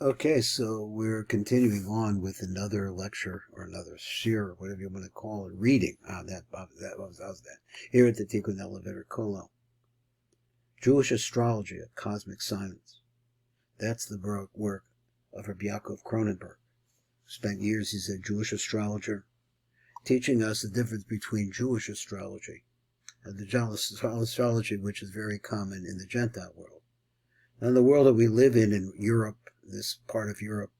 Okay, so we're continuing on with another lecture or another shir, whatever you want to call it, reading. How's that? Here at the Tikkun Elevator Kolo. Jewish Astrology, a Cosmic Science. That's the work of Rabbi Yaakov Kronenber. Spent years, he's a Jewish astrologer, teaching us the difference between Jewish astrology and the astrology which is very common in the Gentile world. Now, in the world that we live in Europe, this part of Europe,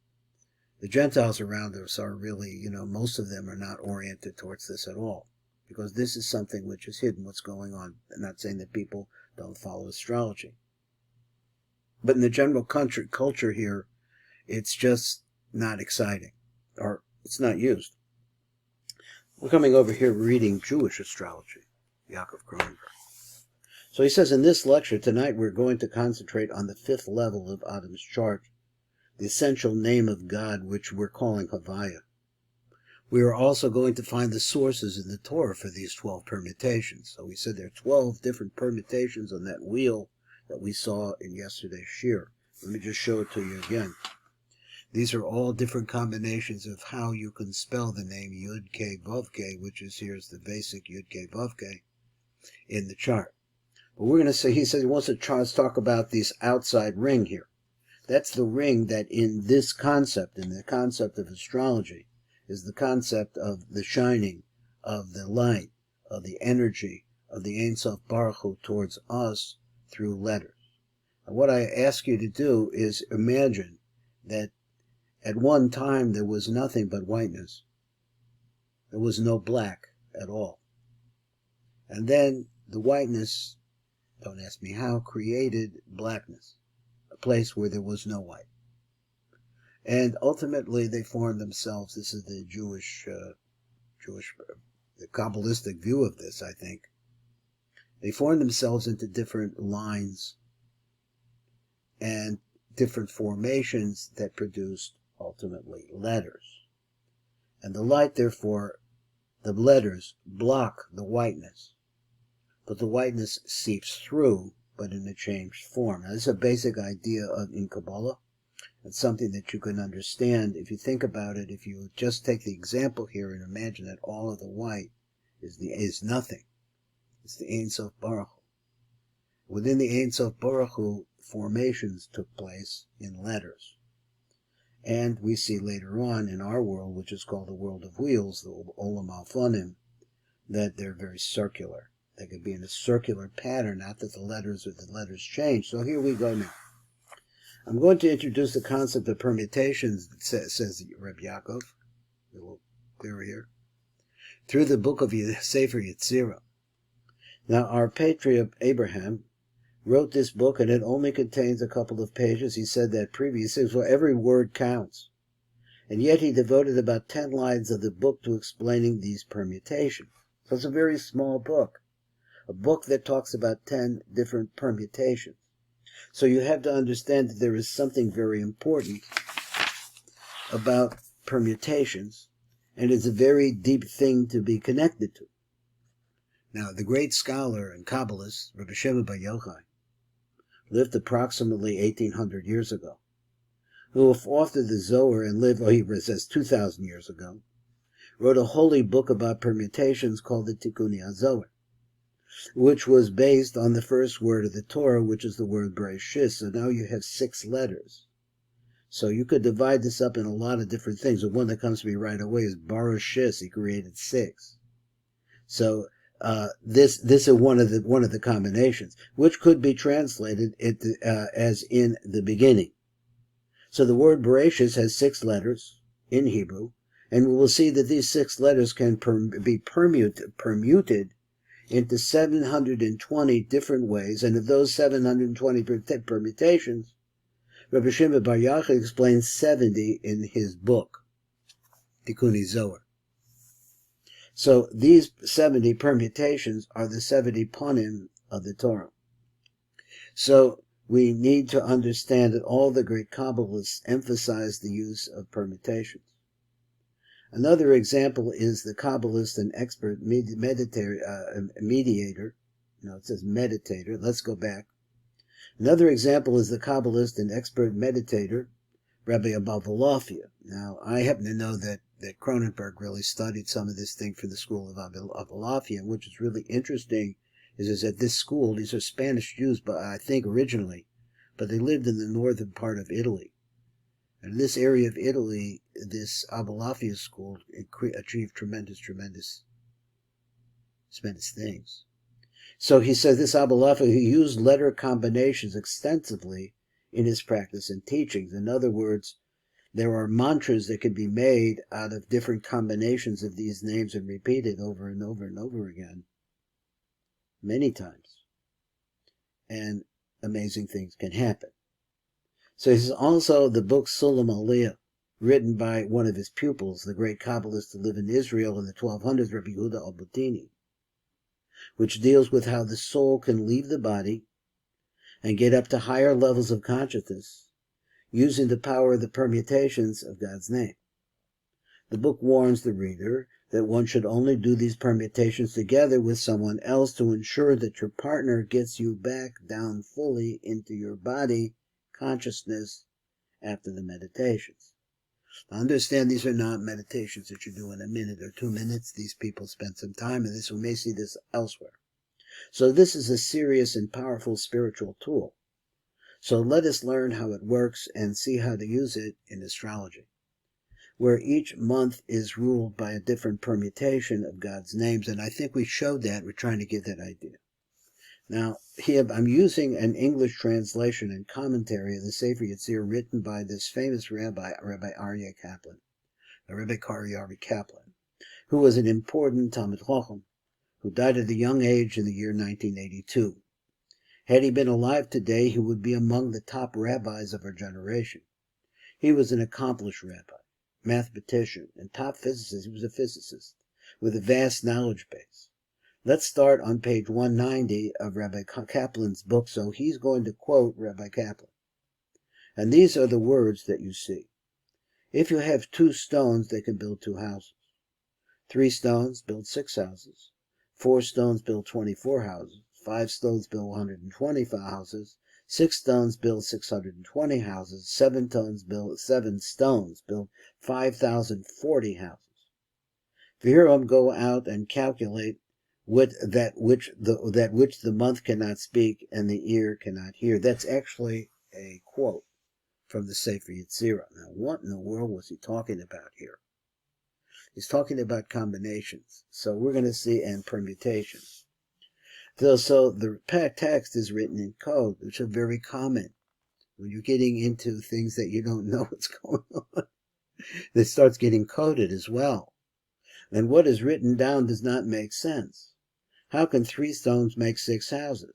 the Gentiles around us are really, most of them are not oriented towards this at all, because this is something which is hidden, what's going on. I'm not saying that people don't follow astrology. But in the general culture here, it's just not exciting, or it's not used. We're coming over here reading Jewish astrology, Yaakov Kronenber. So he says, in this lecture tonight we're going to concentrate on the fifth level of Adam's chart, the essential name of God, which we're calling Havaya. We are also going to find the sources in the Torah for these 12 permutations. So we said there are 12 different permutations on that wheel that we saw in yesterday's shir. Let me just show it to you again. These are all different combinations of how you can spell the name Yud K Vav K, which is here's the basic Yud K Vav K in the chart. But we're going to say, he says he wants to talk about this outside ring here. That's the ring that in this concept, in the concept of astrology, is the concept of the shining, of the light, of the energy, of the Ein Sof Baruch Hu towards us through letters. And what I ask you to do is imagine that at one time there was nothing but whiteness. There was no black at all. And then the whiteness, don't ask me how, created blackness, a place where there was no white. And ultimately they formed themselves, this is the Jewish, the Kabbalistic view of this, I think. They formed themselves into different lines and different formations that produced ultimately letters. And the light, therefore, the letters block the whiteness. But the whiteness seeps through, but in a changed form. Now, this is a basic idea in Kabbalah. It's something that you can understand if you think about it. If you just take the example here and imagine that all of the white is nothing. It's the Ein Sof Baruch Hu. Within the Ein Sof Baruch Hu, formations took place in letters. And we see later on in our world, which is called the world of wheels, the Olam Alphanim, that they're very circular. They could be in a circular pattern, not that the letters change. So here we go now. I'm going to introduce the concept of permutations, says Reb Yaakov, a little clearer here, through the book of Sefer Yetzira. Now, our patriarch Abraham wrote this book, and it only contains a couple of pages. He said that previously, well, every word counts. And yet he devoted about 10 lines of the book to explaining these permutations. So it's a very small book. A book that talks about 10 different permutations. So you have to understand that there is something very important about permutations, and it's a very deep thing to be connected to. Now, the great scholar and Kabbalist, Rabbi Shimon bar Yochai, lived approximately 1800 years ago, who authored the Zohar and lived, he says 2,000 years ago, wrote a holy book about permutations called the Tikkun HaZohar, which was based on the first word of the Torah, which is the word Bereshis. So now you have 6 letters. So you could divide this up in a lot of different things. The one that comes to me right away is Bereshis. He created 6. So this is one of the combinations, which could be translated as in the beginning. So the word Bereshis has 6 letters in Hebrew, and we will see that these 6 letters can be permuted into 720 different ways, and of those 720 permutations, Rabbi Shimon bar Yochai explains 70 in his book, Tikkun HaZohar. So these 70 permutations are the 70 panim of the Torah. So we need to understand that all the great Kabbalists emphasize the use of permutations. Another example is the Kabbalist and expert mediator. No, it says meditator. Let's go back. Another example is the Kabbalist and expert meditator, Rabbi Abulafias. Now, I happen to know that Kronenber really studied some of this thing for the school of Abulafias, which is really interesting, is at this school, these are Spanish Jews, but I think originally, but they lived in the northern part of Italy. And in this area of Italy, this Abulafias school achieved tremendous things. So he says this Abulafias, he used letter combinations extensively in his practice and teachings. In other words, there are mantras that can be made out of different combinations of these names and repeated over and over and over again, many times. And amazing things can happen. So this is also the book Sulam Aliyah, written by one of his pupils, the great Kabbalist to live in Israel in the 1200s, Rabbi Yehuda Albertini, which deals with how the soul can leave the body and get up to higher levels of consciousness using the power of the permutations of God's name. The book warns the reader that one should only do these permutations together with someone else to ensure that your partner gets you back down fully into your body consciousness after the meditations. Now understand these are not meditations that you do in a minute or 2 minutes. These people spend some time in this. We may see this elsewhere. So this is a serious and powerful spiritual tool. So let us learn how it works and see how to use it in astrology, where each month is ruled by a different permutation of God's names. And I think we showed that. We're trying to get that idea. Now, here I'm using an English translation and commentary of the Sefer Yetzira written by this famous Rabbi Aryeh Kaplan, Rabbi Aryeh Kaplan, who was an important Talmid Chacham, who died at a young age in the year 1982. Had he been alive today, he would be among the top rabbis of our generation. He was an accomplished rabbi, mathematician, and top physicist. He was a physicist with a vast knowledge base. Let's start on page 190 of Rabbi Kaplan's book. So he's going to quote Rabbi Kaplan. And these are the words that you see. If you have 2 stones, they can build 2 houses. 3 stones build 6 houses. 4 stones build 24 houses. 5 stones build 125 houses. 6 stones build 620 houses. 7 stones build 5,040 houses. V'hiram go out and calculate with that which the month cannot speak and the ear cannot hear. That's actually a quote from the Sefer Yetzira. Now, what in the world was he talking about here? He's talking about combinations. So we're going to see and permutations. So the text is written in code, which are very common. When you're getting into things that you don't know what's going on, it starts getting coded as well. And what is written down does not make sense. How can 3 stones make 6 houses?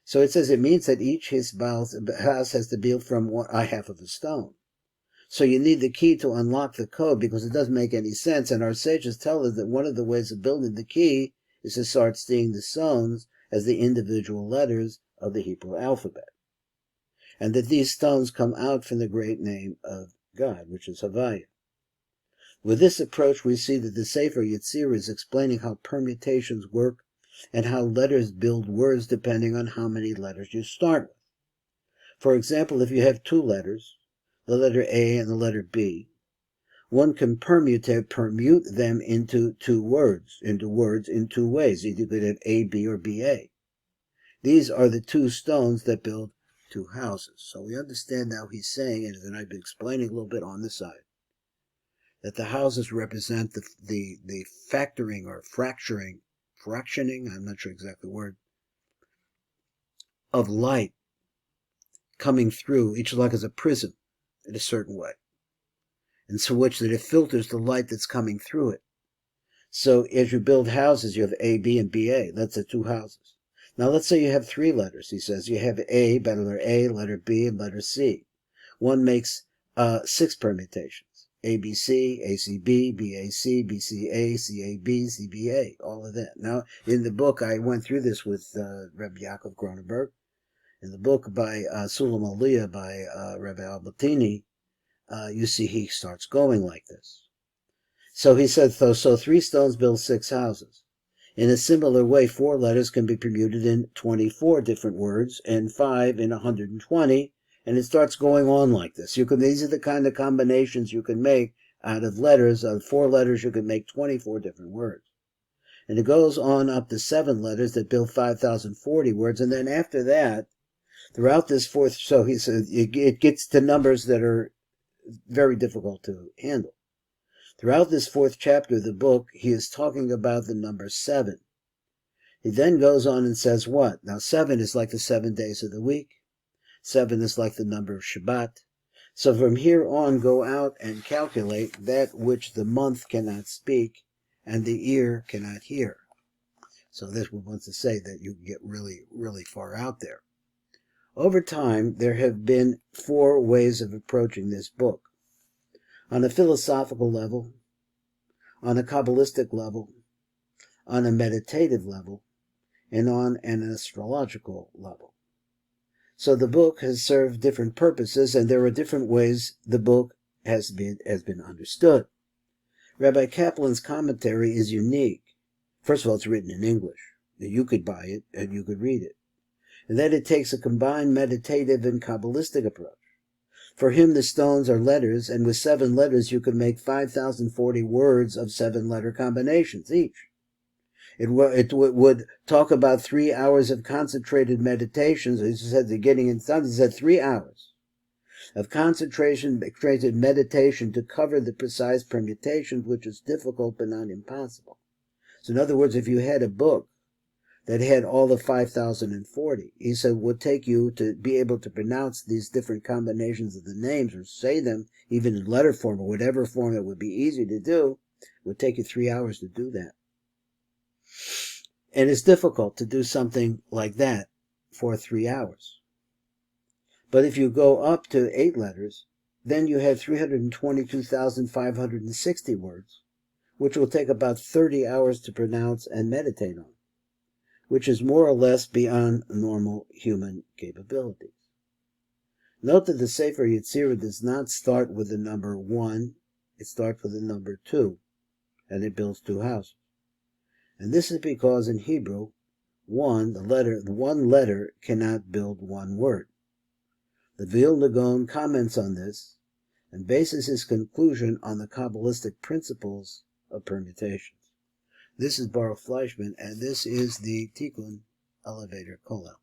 So it says it means that each house has to build from a half of a stone. So you need the key to unlock the code because it doesn't make any sense. And our sages tell us that one of the ways of building the key is to start seeing the stones as the individual letters of the Hebrew alphabet. And that these stones come out from the great name of God, which is Havaya. With this approach, we see that the Sefer Yetzira is explaining how permutations work and how letters build words depending on how many letters you start with. For example, if you have 2 letters, the letter A and the letter B, one can permute them into 2 words in 2 ways. Either you could have A, B, or B, A. These are the 2 stones that build 2 houses. So we understand now he's saying, and I've been explaining a little bit on this side, that the houses represent the factoring or fractioning, I'm not sure exactly the word, of light coming through, each like as a prism in a certain way. And so which that it filters the light that's coming through it. So as you build houses, you have A, B, and BA. That's the 2 houses. Now let's say you have 3 letters. He says you have letter B, and letter C. One makes 6 permutations. ABC, ACB, BAC, BCA, CAB, CBA, all of that. Now, in the book, I went through this with Rabbi Yaakov Kronenber. In the book by Sulam Aliyah by Rabbi Albertini, you see he starts going like this. So he said, so 3 stones build 6 houses. In a similar way, 4 letters can be permuted in 24 different words, and 5 in 120, And it starts going on like this. These are the kind of combinations you can make out of letters. Out of 4 letters, you can make 24 different words. And it goes on up to 7 letters that build 5,040 words. And then after that, throughout this fourth, so he says it gets to numbers that are very difficult to handle. Throughout this 4th chapter of the book, he is talking about the number 7. He then goes on and says what? Now 7 is like the 7 days of the week. 7 is like the number of Shabbat. So from here on, go out and calculate that which the month cannot speak and the ear cannot hear. So this wants to say that you get really, really far out there. Over time, there have been 4 ways of approaching this book. On a philosophical level, on a Kabbalistic level, on a meditative level, and on an astrological level. So the book has served different purposes, and there are different ways the book has been understood. Rabbi Kaplan's commentary is unique. First of all, it's written in English. You could buy it and you could read it. And then it takes a combined meditative and Kabbalistic approach. For him, the stones are letters, and with 7 letters you can make 5,040 words of 7-letter combinations each. It would talk about 3 hours of concentrated meditations. He said the beginning and Sunday, he said 3 hours of concentrated meditation to cover the precise permutations, which is difficult but not impossible. So in other words, if you had a book that had all the 5,040, he said, would take you to be able to pronounce these different combinations of the names or say them even in letter form or whatever form it would be easy to do, it would take you 3 hours to do that. And it's difficult to do something like that for 3 hours. But if you go up to 8 letters, then you have 322,560 words, which will take about 30 hours to pronounce and meditate on, which is more or less beyond normal human capabilities. Note that the Sefer Yetzira does not start with the number 1, it starts with the number 2, and it builds 2 houses. And this is because in Hebrew, one letter cannot build 1 word. The Vilna Gaon comments on this and bases his conclusion on the Kabbalistic principles of permutations. This is Baruch Fleischman, and this is the Tikkun Elevator Kollel.